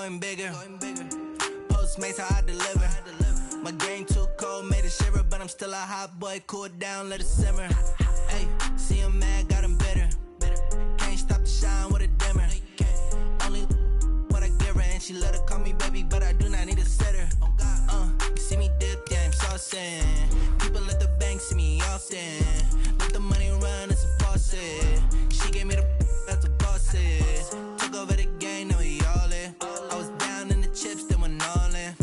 going bigger. Postmates how I deliver. My game too cold, made it shiver, but I'm still a hot boy. Cool it down, let it simmer. Hey, see him mad, got him bitter. Can't stop the shine with a dimmer. Only what I give her, and she let her call me baby, but I do not need a sitter. You see me dip, yeah, I'm saucing. People at the bank see me often. Let the money run, it's a faucet. She gave me the that's a boss it. Took over the game, now we all in. I was down in the chips, then went all in.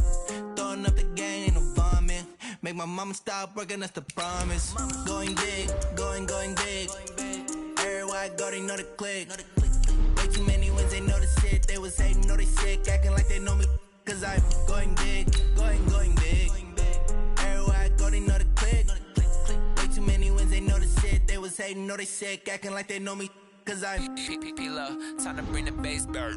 Throwing up the game, ain't no vomit. Make my mama stop working, that's the promise. Going big, going big. Everywhere I go, they know the click. Way too many wins, they know the shit. They was hating, know they sick, acting like they know me. Cause I'm going big, going big. Everywhere I go, they know the click. Way too many wins, they know the shit. They was hating, know they sick, acting like they know me. Cause I'm P-P-P-Love, time to bring the bass back.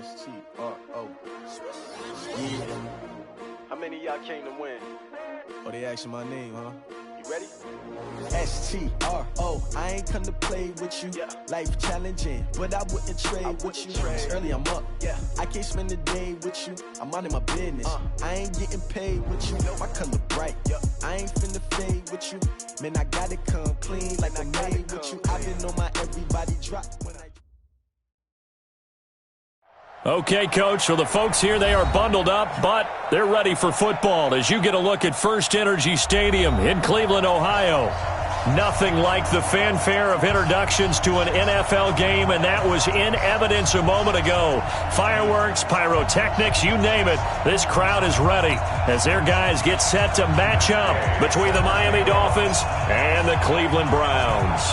S-T-R-O. Yeah. How many of y'all came to win? Oh, they asking my name, huh? You ready? S-T-R-O. I ain't come to play with you. Yeah. Life challenging, but I wouldn't trade with you. It's early, I'm up. Yeah. I can't spend the day with you. I'm out in my business. I ain't getting paid with you. My color bright. I ain't finna fade with you. Man, I gotta come clean like I made with you. I've been on my everybody drop when I... Okay, Coach, so the folks here, they are bundled up, but they're ready for football as you get a look at First Energy Stadium in Cleveland, Ohio. Nothing like the fanfare of introductions to an NFL game, and that was in evidence a moment ago. Fireworks, pyrotechnics, you name it. This crowd is ready as their guys get set to match up between the Miami Dolphins and the Cleveland Browns.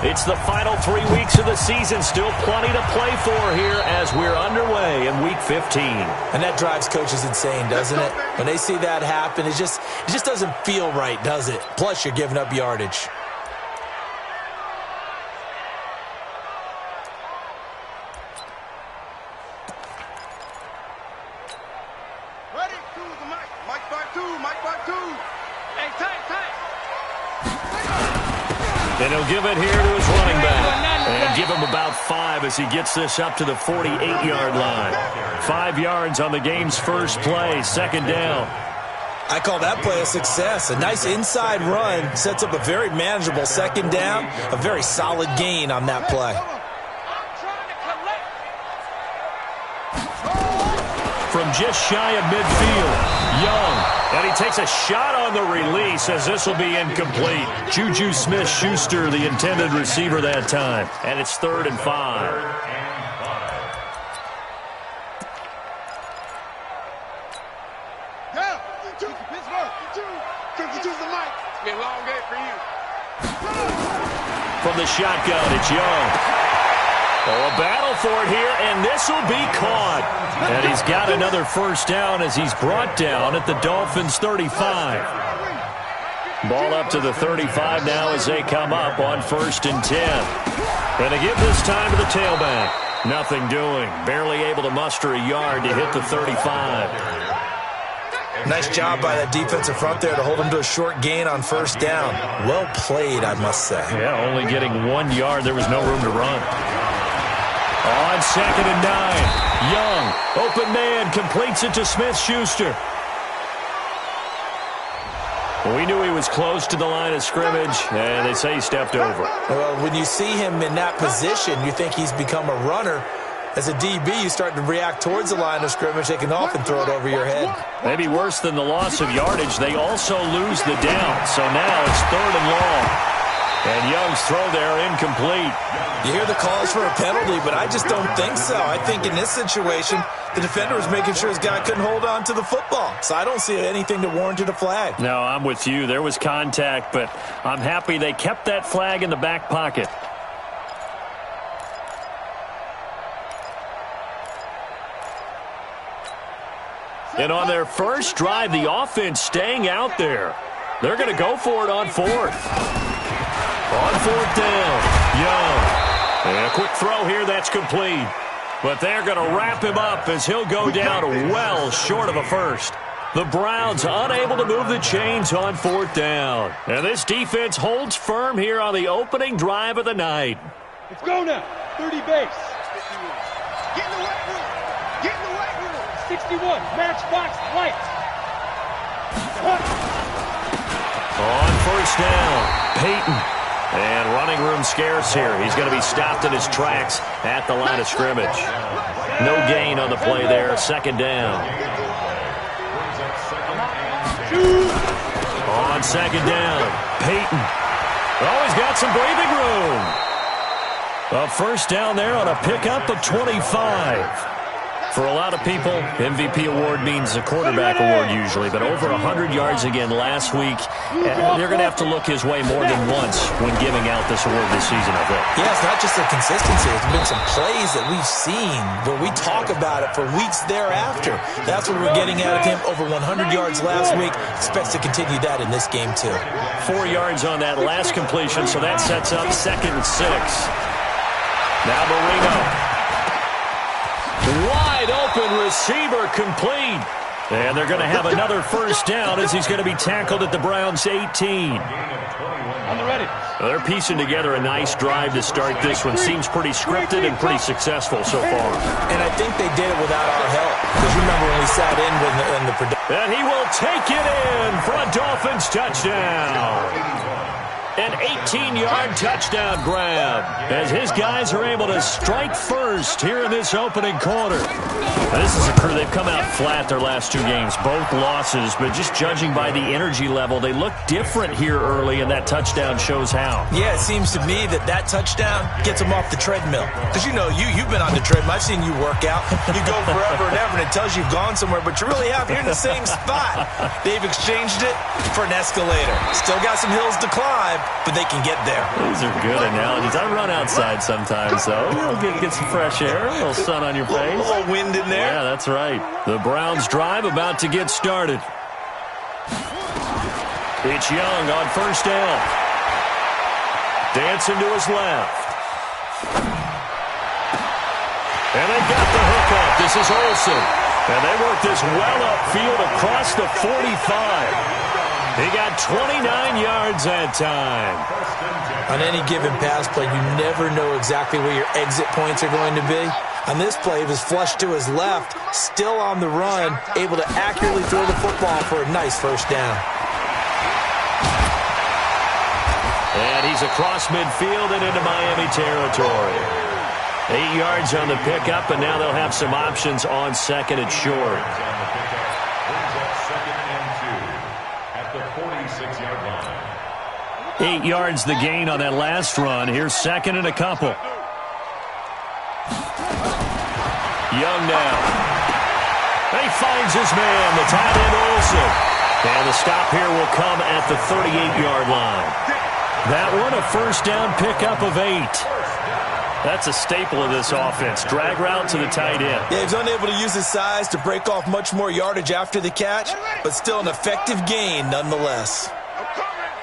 It's the final 3 weeks of the season. Still plenty to play for here as we're underway in Week 15. And that drives coaches insane, doesn't it? When they see that happen, it just doesn't feel right, does it? Plus, you're giving up yardage. Ready? To the mic. Mic part two. Mic part two. Hey, tight. And he'll give it here to his running back. And give him about 5 as he gets this up to the 48-yard line. 5 yards on the game's first play, second down. I call that play a success. A nice inside run sets up a very manageable second down. A very solid gain on that play. From just shy of midfield, Young. And he takes a shot on the release as this will be incomplete. Juju Smith-Schuster, the intended receiver that time. And it's 3rd and 5. From the shotgun, it's Young. Oh, a battle for it here, and this will be caught. And he's got another first down as he's brought down at the Dolphins' 35. Ball up to the 35 now as they come up on 1st and 10. And they give this time to the tailback. Nothing doing. Barely able to muster a yard to hit the 35. Nice job by that defensive front there to hold him to a short gain on 1st down. Well played, I must say. Yeah, only getting 1 yard. There was no room to run. On 2nd and 9, Young, open man, completes it to Smith-Schuster. We knew he was close to the line of scrimmage, and they say he stepped over. Well, when you see him in that position, you think he's become a runner. As a DB, you start to react towards the line of scrimmage. They can often throw it over your head. Maybe worse than the loss of yardage, they also lose the down. So now it's 3rd and long. And Young's throw there incomplete. You hear the calls for a penalty, but I just don't think so. I think in this situation, the defender was making sure his guy couldn't hold on to the football. So I don't see anything that warranted a flag. No, I'm with you. There was contact, but I'm happy they kept that flag in the back pocket. And on their first drive, the offense staying out there. They're going to go for it on fourth. On fourth down, Young. And a quick throw here that's complete. But they're going to wrap him up as he'll go down well short of a first. The Browns unable to move the chains on fourth down. And this defense holds firm here on the opening drive of the night. Let's go now. 30 base. Get in the weight room. Get in the weight room. 61. Matchbox lights. On first down, Peyton. And running room scarce here. He's going to be stopped in his tracks at the line of scrimmage. No gain on the play there. Second down. On second down, Peyton. Oh, he's got some breathing room. A first down there on a pickup of 25. For a lot of people, MVP award means a quarterback award usually, but over 100 yards again last week. They're going to have to look his way more than once when giving out this award this season, I think. Yeah, it's not just the consistency. There's been some plays that we've seen where we talk about it for weeks thereafter. That's what we're getting out of him. Over 100 yards last week. Expects to continue that in this game, too. 4 yards on that last completion, so that sets up 2nd and 6. Now Marino. Wide open receiver complete. And they're going to have another first down as he's going to be tackled at the Browns' 18. On the ready. They're piecing together a nice drive to start this one. Seems pretty scripted and pretty successful so far. And I think they did it without our help. Because you remember when we sat in when the production. And he will take it in for a Dolphins touchdown. An 18-yard touchdown grab as his guys are able to strike first here in this opening quarter. This is a crew. They've come out flat their last 2 games, both losses, but just judging by the energy level, they look different here early, and that touchdown shows how. Yeah, it seems to me that touchdown gets them off the treadmill. Because, you know, you've been on the treadmill. I've seen you work out. You go forever and ever, and it tells you you've gone somewhere, but you really have. You're in the same spot. They've exchanged it for an escalator. Still got some hills to climb, but they can get there. These are good analogies. I run outside sometimes, though. You'll get some fresh air, a little sun on your face. A little wind in there. Yeah, that's right. The Browns drive about to get started. It's Young on first down. Dancing to his left. And they got the hookup. This is Olsen. And they work this well upfield across the 45. He got 29 yards that time. On any given pass play, you never know exactly where your exit points are going to be. On this play, he was flushed to his left, still on the run, able to accurately throw the football for a nice first down. And he's across midfield and into Miami territory. 8 yards on the pickup, and now they'll have some options on second and short. 8 yards the gain on that last run. Here's second and a couple. Young now. He finds his man, the tight end Olsen. And the stop here will come at the 38-yard line. That one a first down pickup of 8. That's a staple of this offense. Drag route to the tight end. Yeah, he's unable to use his size to break off much more yardage after the catch, but still an effective gain nonetheless.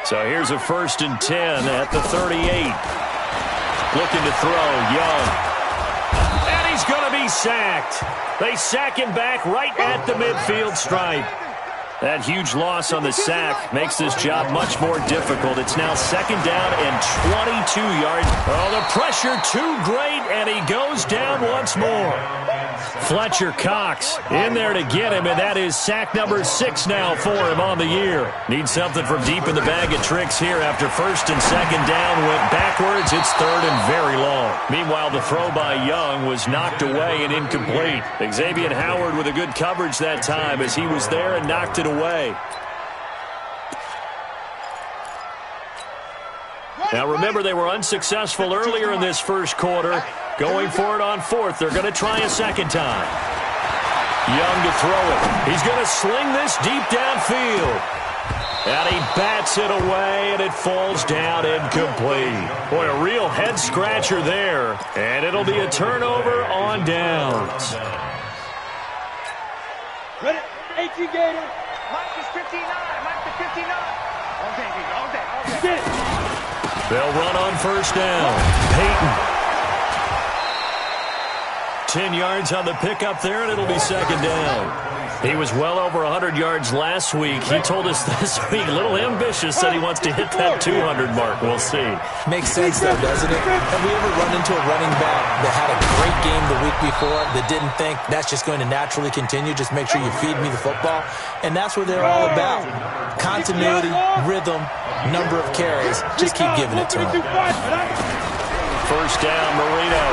So here's a 1st and 10 at the 38. Looking to throw, Young. And he's going to be sacked. They sack him back right at the midfield stripe. That huge loss on the sack makes this job much more difficult. It's now second down and 22 yards. Oh, the pressure too great, and he goes down once more. Fletcher Cox in there to get him, and that is sack number 6 now for him on the year. Needs something from deep in the bag of tricks here after 1st and 2nd down went backwards. It's 3rd and very long. Meanwhile, the throw by Young was knocked away and incomplete. Xavier Howard with a good coverage that time as he was there and knocked it away. Now remember, they were unsuccessful earlier in this first quarter. Going for it on fourth. They're going to try a second time. Young to throw it. He's going to sling this deep downfield. And he bats it away, and it falls down incomplete. Boy, a real head-scratcher there. And it'll be a turnover on downs. Ready? 18 Gator. Mike is 59. Mike is 59. All day, baby. All day. All day. Get it. They'll run on first down. Peyton. 10 yards on the pickup there, and it'll be second down. He was well over 100 yards last week. He told us this week, a little ambitious, said he wants to hit that 200 mark. We'll see. Makes sense, though, doesn't it? Have we ever run into a running back that had a great game the week before that didn't think that's just going to naturally continue? Just make sure you feed me the football. And that's what they're all about. Continuity, rhythm, number of carries. Just keep giving it to them. First down, Marino.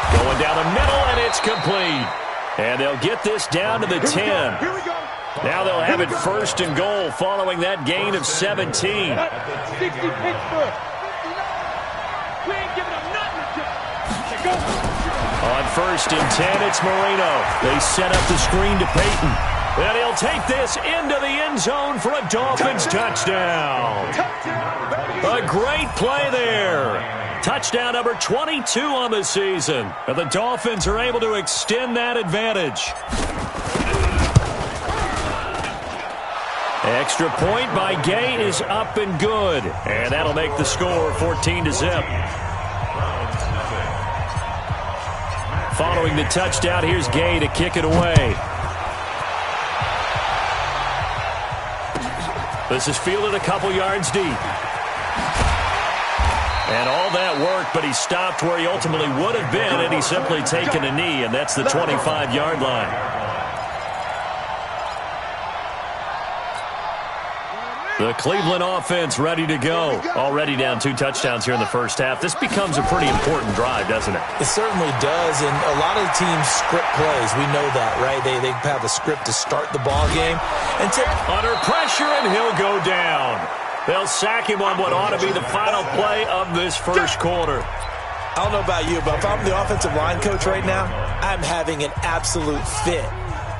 Going down the middle, and it's complete. And they'll get this down to the 10. Now they'll have it first and goal following that gain of 17. 60 Pittsburgh. We ain't giving them nothing. Go. On first and 10, it's Marino. They set up the screen to Peyton. And he'll take this into the end zone for a Dolphins touchdown. A great play there. Touchdown number 22 on the season. And the Dolphins are able to extend that advantage. Extra point by Gay is up and good. And that'll make the score 14-0. Following the touchdown, here's Gay to kick it away. This is fielded a couple yards deep. And all that work, but he stopped where he ultimately would have been, and he's simply taken a knee, and that's the 25-yard line. The Cleveland offense ready to go. Already down 2 touchdowns here in the first half. This becomes a pretty important drive, doesn't it? It certainly does, and a lot of the teams script plays. We know that, right? They have a script to start the ball game. And under pressure, and he'll go down. They'll sack him on what ought to be the final play of this first quarter. I don't know about you, but if I'm the offensive line coach right now, I'm having an absolute fit.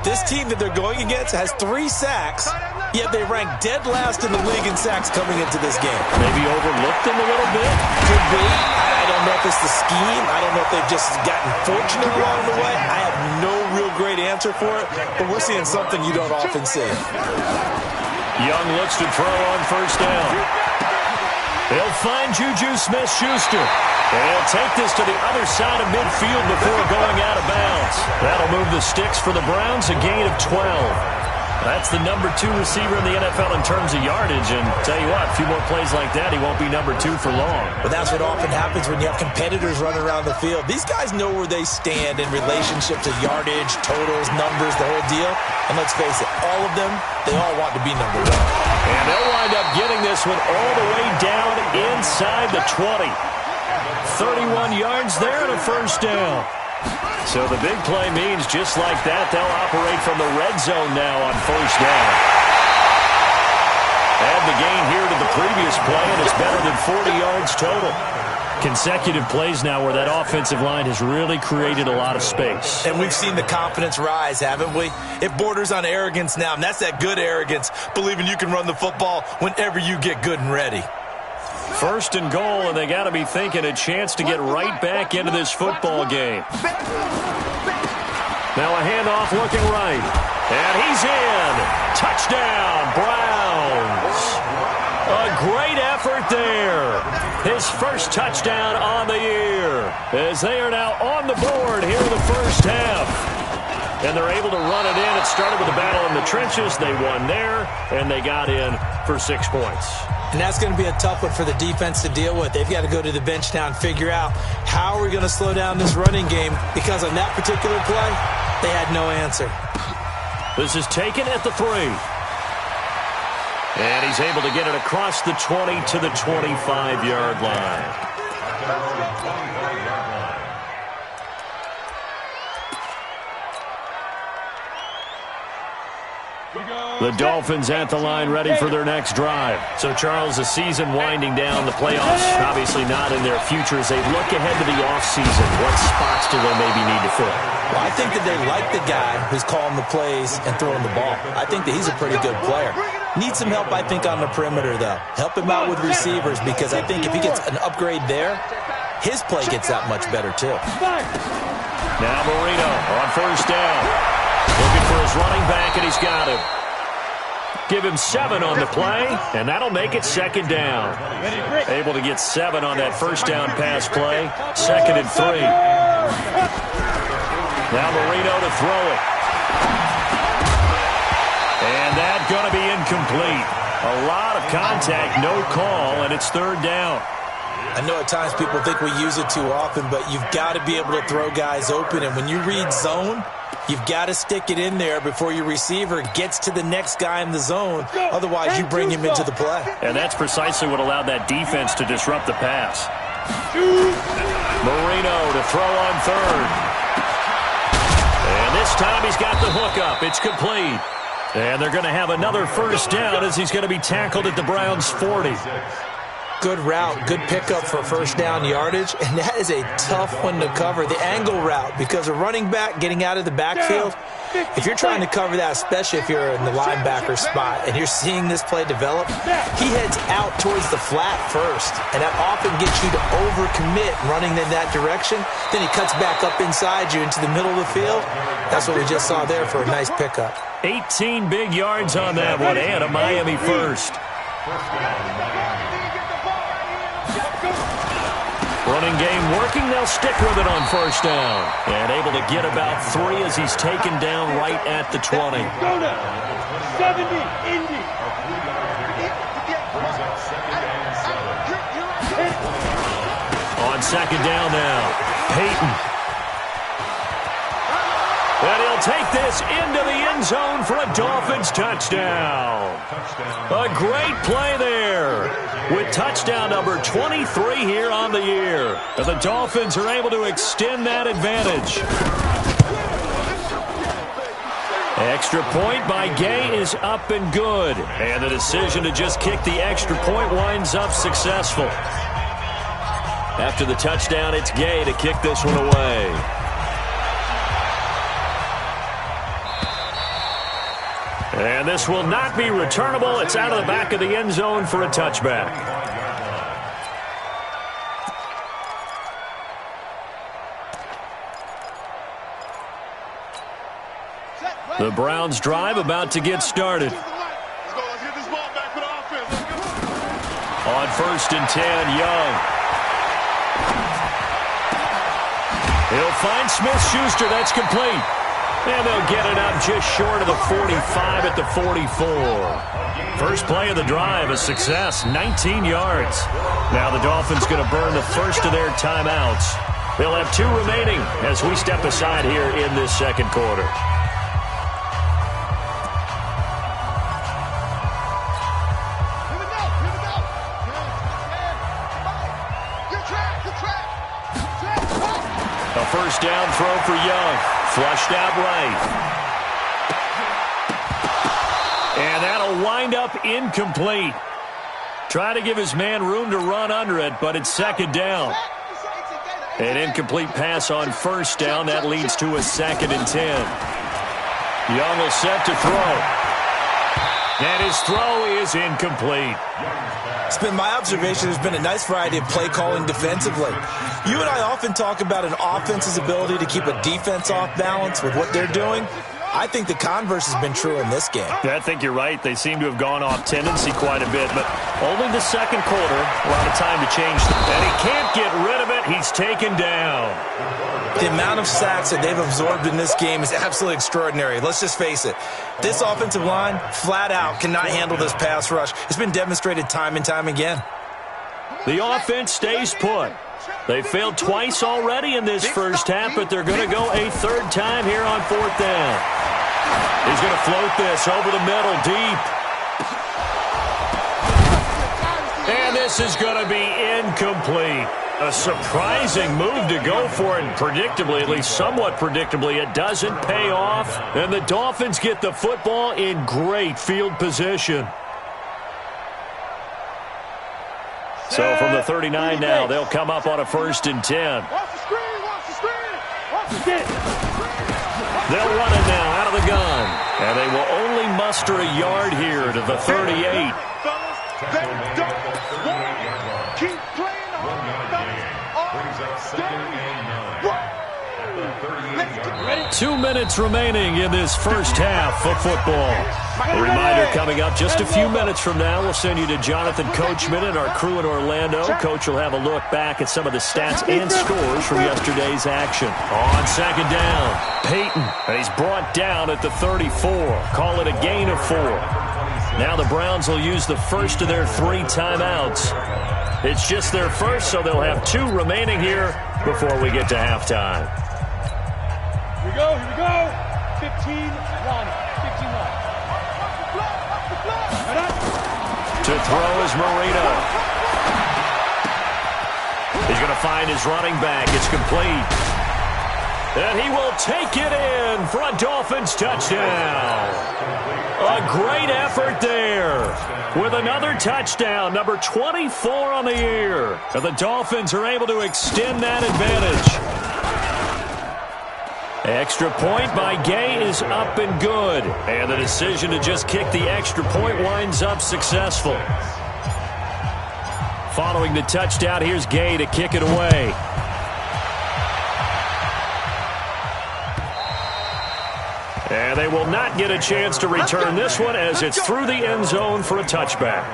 This team that they're going against has 3 sacks, yet they rank dead last in the league in sacks coming into this game. Maybe overlooked them a little bit? Could be. I don't know if it's the scheme. I don't know if they've just gotten fortunate along the way. I have no real great answer for it, but we're seeing something you don't often see. Young looks to throw on first down. He'll find Juju Smith-Schuster. And he'll take this to the other side of midfield before going out of bounds. That'll move the sticks for the Browns, a gain of 12. That's the number 2 receiver in the NFL in terms of yardage. And tell you what, a few more plays like that, he won't be number 2 for long. But that's what often happens when you have competitors running around the field. These guys know where they stand in relationship to yardage, totals, numbers, the whole deal. And let's face it, all of them, they all want to be number 1. And they'll wind up getting this one all the way down inside the 20. 31 yards there and a first down. So the big play means just like that, they'll operate from the red zone now on first down. Add the gain here to the previous play, and it's better than 40 yards total. Consecutive plays now where that offensive line has really created a lot of space. And we've seen the confidence rise, haven't we? It borders on arrogance now, and that's that good arrogance, believing you can run the football whenever you get good and ready. First and goal, and they got to be thinking a chance to get right back into this football game. Now a handoff looking right. And he's in. Touchdown, Browns. A great effort there. His first touchdown on the year, as they are now on the board here in the first half. And they're able to run it in. It started with a battle in the trenches. They won there, and they got in for 6 points. And that's going to be a tough one for the defense to deal with. They've got to go to the bench now and figure out how are we going to slow down this running game, because on that particular play, they had no answer. This is taken at the 3. And he's able to get it across the 20 to the 25-yard line. The Dolphins at the line ready for their next drive. So, Charles, the season winding down, the playoffs obviously not in their future. As they look ahead to the offseason, what spots do they maybe need to fill? Well, I think that they like the guy who's calling the plays and throwing the ball. I think that he's a pretty good player. Needs some help, I think, on the perimeter, though. Help him out with receivers, because I think if he gets an upgrade there, his play gets that much better, too. Now Marino on first down. Looking for his running back, and he's got him. Give him 7 on the play, and that'll make it second down. Able to get 7 on that first down pass play. 2nd and 3. Now Marino to throw it. And that's going to be incomplete. A lot of contact, no call, and it's 3rd down. I know at times people think we use it too often, but you've got to be able to throw guys open. And when you read zone, you've got to stick it in there before your receiver gets to the next guy in the zone. Otherwise, you bring him into the play. And that's precisely what allowed that defense to disrupt the pass. Marino to throw on 3rd. And this time he's got the hook up. It's complete. And they're going to have another first down as he's going to be tackled at the Browns' 40. Good route, good pickup for first down yardage, and that is a tough one to cover, the angle route, because a running back getting out of the backfield, if you're trying to cover that, especially if you're in the linebacker spot and you're seeing this play develop, he heads out towards the flat first, and that often gets you to overcommit running in that direction. Then he cuts back up inside you into the middle of the field. That's what we just saw there for a nice pickup. 18 big yards on that one, and a Miami first. Running game working. They'll stick with it on first down. And able to get about 3 as he's taken down right at the 20. 70, Indy. On second down now, Peyton. And he'll take this into the end zone for a Dolphins touchdown. A great play there with touchdown number 23 here on the year. And the Dolphins are able to extend that advantage. Extra point by Gay is up and good. And the decision to just kick the extra point winds up successful. After the touchdown, it's Gay to kick this one away. And this will not be returnable. It's out of the back of the end zone for a touchback. The Browns drive about to get started. On first and 10, Young. He'll find Smith-Schuster. That's complete. And they'll get it up just short of the 45 at the 44. First play of the drive, a success, 19 yards. Now the Dolphins going to burn the first of their timeouts. They'll have 2 remaining as we step aside here in this second quarter. A first down throw for Young. Flushed out right. And that'll wind up incomplete. Try to give his man room to run under it, but it's second down. An incomplete pass on first down. That leads to a 2nd and 10. Young will set to throw. And his throw is incomplete. It's been my observation there's been a nice variety of play calling defensively. You and I often talk about an offense's ability to keep a defense off balance with what they're doing. I think the converse has been true in this game. Yeah, I think you're right. They seem to have gone off tendency quite a bit, but only the second quarter, a lot of time to change them. And he can't get rid of it. He's taken down. The amount of sacks that they've absorbed in this game is absolutely extraordinary. Let's just face it. This offensive line, flat out, cannot handle this pass rush. It's been demonstrated time and time again. The offense stays put. They failed twice already in this first half, but they're going to go a 3rd time here on 4th down. He's going to float this over the middle, deep. And this is going to be incomplete. A surprising move to go for it, and predictably, at least somewhat predictably, it doesn't pay off. And the Dolphins get the football in great field position. So from the 39 now, they'll come up on a 1st and 10. They'll run it now out of the gun. And they will only muster a yard here to the 38. Keep playing hard. 2 minutes remaining in this first half of football. A reminder coming up just a few minutes from now. We'll send you to Jonathan Coachman and our crew in Orlando. Coach will have a look back at some of the stats and scores from yesterday's action. On 2nd down, Peyton. And he's brought down at the 34. Call it a gain of 4. Now the Browns will use the first of their 3 timeouts. It's just their first, so they'll have 2 remaining here before we get to halftime. Here we go, here we go. 15-1. 15-1. To throw is Marino. He's going to find his running back. It's complete. And he will take it in for a Dolphins touchdown. A great effort there with another touchdown, number 24 on the year. And the Dolphins are able to extend that advantage. Extra point by Gay is up and good. And the decision to just kick the extra point winds up successful. Following the touchdown, here's Gay to kick it away. And they will not get a chance to return this one as it's through the end zone for a touchback.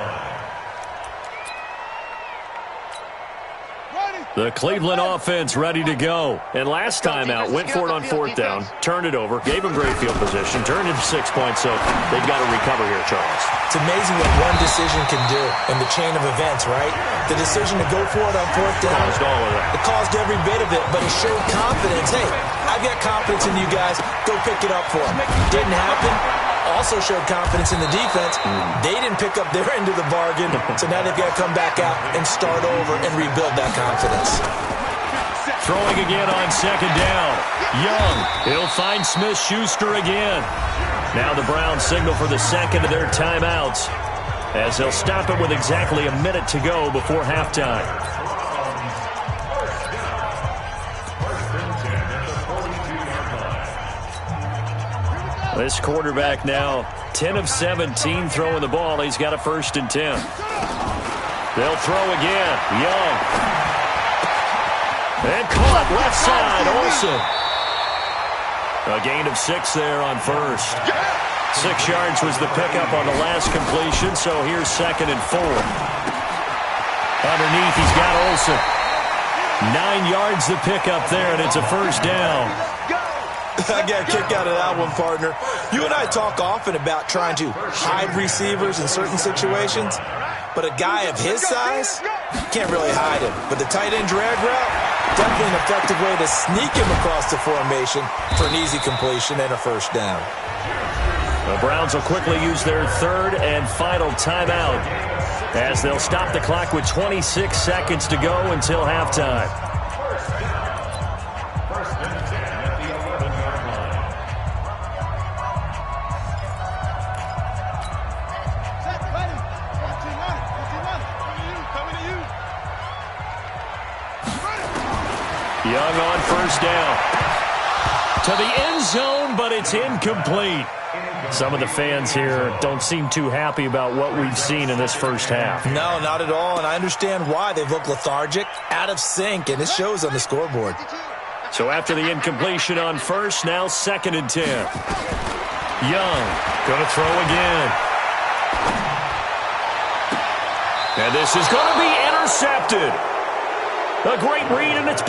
The Cleveland offense ready to go. And last time out, went for it on 4th down, turned it over, gave them great field position, turned it 6 points, so they've got to recover here, Charles. It's amazing what one decision can do in the chain of events, right? The decision to go for it on 4th down. Caused all of that. It caused every bit of it, but it showed confidence. Hey, I've got confidence in you guys. Go pick it up for them. Didn't happen. Also showed confidence in the defense. They didn't pick up their end of the bargain, so now they've got to come back out and start over and rebuild that confidence. Throwing again on 2nd down. Young. He'll find Smith-Schuster again. Now the Browns signal for the second of their timeouts as they'll stop it with exactly a minute to go before halftime. This quarterback now 10 of 17 throwing the ball. He's got a 1st and 10. They'll throw again. Young. And caught left side. Olsen. A gain of 6 there on 1st. 6 yards was the pickup on the last completion, so here's 2nd and 4. Underneath, he's got Olsen. 9 yards the pickup there, and it's a 1st down. I got a kick out of that one, partner. You and I talk often about trying to hide receivers in certain situations, but a guy of his size, can't really hide him. But the tight end drag route, definitely an effective way to sneak him across the formation for an easy completion and a 1st down. The Browns will quickly use their 3rd and final timeout as they'll stop the clock with 26 seconds to go until halftime. Young on 1st down. To the end zone, but it's incomplete. Some of the fans here don't seem too happy about what we've seen in this first half. No, not at all, and I understand why. They've looked lethargic, out of sync, and it shows on the scoreboard. So after the incompletion on 1st, now 2nd and 10. Young going to throw again. And this is going to be intercepted. A great read, and it's